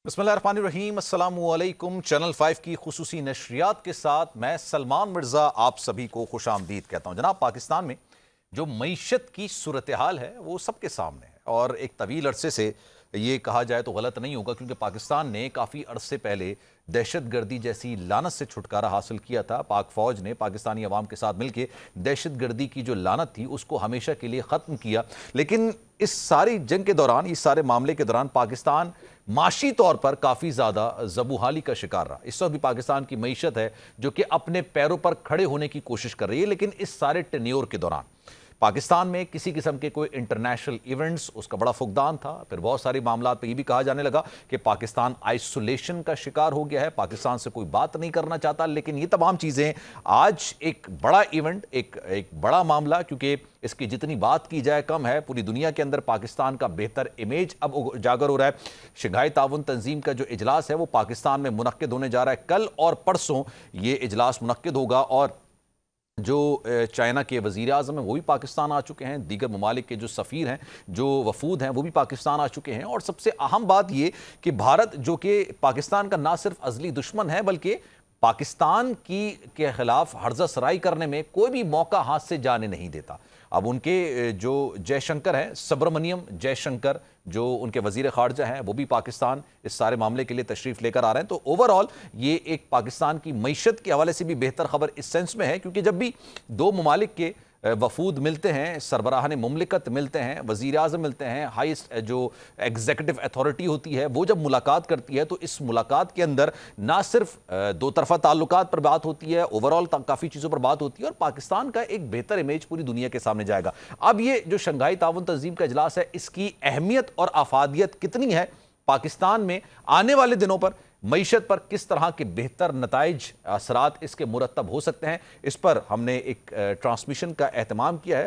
बिस्मिल्लाहिर्रहमानिर्रहीम, अस्सलामुअलैकुम। चैनल 5 की खुसूसी नशरियात के साथ मैं सलमान मिर्ज़ा आप सभी को खुश आमदीद कहता हूँ। जनाब, पाकिस्तान में जो मईशत की सूरत हाल है वो सबके सामने है और एक तवील अरसे से ये कहा जाए तो गलत नहीं होगा, क्योंकि पाकिस्तान ने काफ़ी अरसे पहले दहशत गर्दी जैसी लानत से छुटकारा हासिल किया था। पाक फ़ौज ने पाकिस्तानी अवाम के साथ मिलकर दहशत गर्दी की जो लानत थी उसको हमेशा के लिए ख़त्म किया। लेकिन इस सारी जंग के दौरान, इस सारे मामले के दौरान पाकिस्तान माशी तौर पर काफ़ी ज़्यादा ज़बूहाली का शिकार रहा। इस वक्त भी पाकिस्तान की मईशत है जो कि अपने पैरों पर खड़े होने की कोशिश कर रही है। लेकिन इस सारे टेन्योर के दौरान पाकिस्तान में किसी किस्म के कोई इंटरनेशनल इवेंट्स, उसका बड़ा फुकदान था। फिर बहुत सारे मामला पे ये भी कहा जाने लगा कि पाकिस्तान आइसोलेशन का शिकार हो गया है, पाकिस्तान से कोई बात नहीं करना चाहता। लेकिन ये तमाम चीज़ें आज एक बड़ा इवेंट, एक बड़ा मामला, क्योंकि इसकी जितनी बात की जाए कम है। पूरी दुनिया के अंदर पाकिस्तान का बेहतर इमेज अब उजागर हो रहा है। शंघाई ताउन तंजीम का जो इजलास है वो पाकिस्तान में मुनक्किद होने जा रहा है। कल और परसों ये इजलास मुनक्किद होगा और जो चाइना के वज़ीर आज़म हैं वो भी पाकिस्तान आ चुके हैं। दीगर ममालिक के जो सफ़ीर हैं, जो वफूद हैं, वो भी पाकिस्तान आ चुके हैं। और सबसे अहम बात ये कि भारत, जो कि पाकिस्तान का ना सिर्फ अज़ली दुश्मन है बल्कि पाकिस्तान के खिलाफ हर्जा सराई करने में कोई भी मौका हाथ से जाने नहीं देता। अब उनके जो जयशंकर हैं, सुब्रमण्यम जयशंकर, जो उनके वजीर खारजा हैं, वो भी पाकिस्तान इस सारे मामले के लिए तशरीफ लेकर आ रहे हैं। तो ओवरऑल ये एक पाकिस्तान की मईशत के हवाले से भी बेहतर खबर इस सेंस में है, क्योंकि जब भी दो ममालिक के वफूद मिलते हैं, सरबराहान मुमलिकत मिलते हैं, वज़ीर आज़म मिलते हैं, हाईएस्ट जो एग्जीक्यूटिव अथॉरिटी होती है वो जब मुलाकात करती है, तो इस मुलाकात के अंदर ना सिर्फ दो तरफा ताल्लुकात पर बात होती है, ओवरऑल काफ़ी चीज़ों पर बात होती है और पाकिस्तान का एक बेहतर इमेज पूरी दुनिया के सामने जाएगा। अब ये जो शंघाई ताउन तंजीम का इजलास है, इसकी अहमियत और अफादियत कितनी है पाकिस्तान में आने वाले दिनों पर मईशत पर, किस तरह के बेहतर नताइज असरात इसके मुरतब हो सकते हैं, इस पर हमने एक ट्रांसमिशन का एहतमाम किया है।